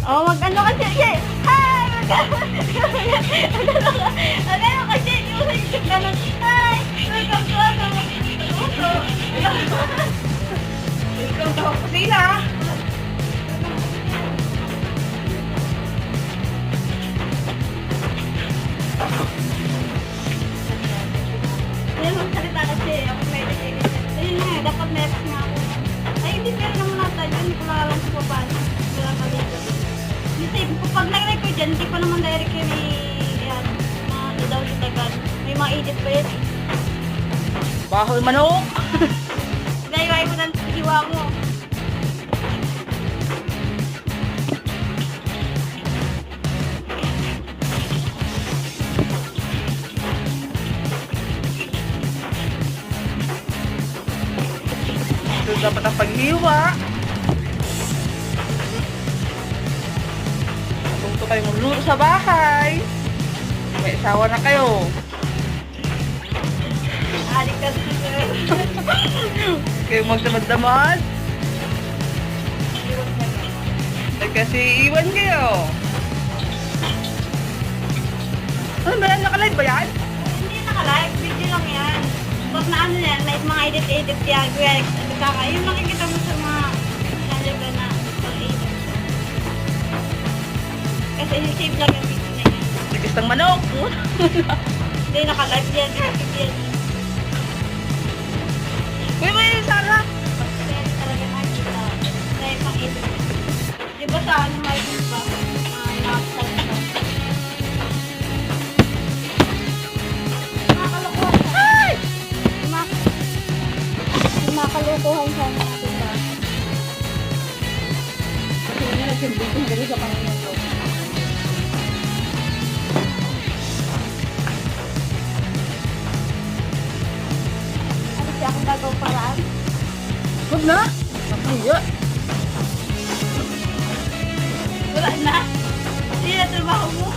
Oh, mag-ano kasi. Hi! Ano kasi yung ganun. Hi! Welcome to ano. Uso. Welcome to kusina. Ayun, magsalita kasi. Ako medyo edit. Ayun nga, dapat meron nga ako. Ay, hindi meron naman nata. Yun, ko lang alam kung paano. Wala ka dito. Kasi, pag nag-record dyan, hindi pa naman direct yun yan. Ano daw yung tagal. May mga edit pa yan eh. Bahoy manok. Naiway mo ng hiwa mo. Ito dapat ang paghiwa. Kung kayo magluluto sa bahay. May asawa na kayo. Adik ka sir. Kayo magdamad-damad. Eh, kasi iwan kayo. Ano ba yan? Nakalive ba yan? Hindi naka-live. Video lang yan. Pag na ano yan, may mga edit-edit yan. Kuya, yung nakikita mo sa mga channel ka na edit. Kasi save lang yung video na yan. Tigas ng manok. Hindi naka-live yan. Active yan. Uy, may Sarah. Kasi talaga nakikita. Dahil pang edit. Di ba sa ano may ba? Nakakasal ka. Nakakalokohan ka. Ay! Nakakalokohan ka natin ba? Kasi nga nagsimbitin dali sa Panginoon. Ano siya kung gagawang paraan? Huwag na. Nakaya. Wala na. Hindi na trabaho mo.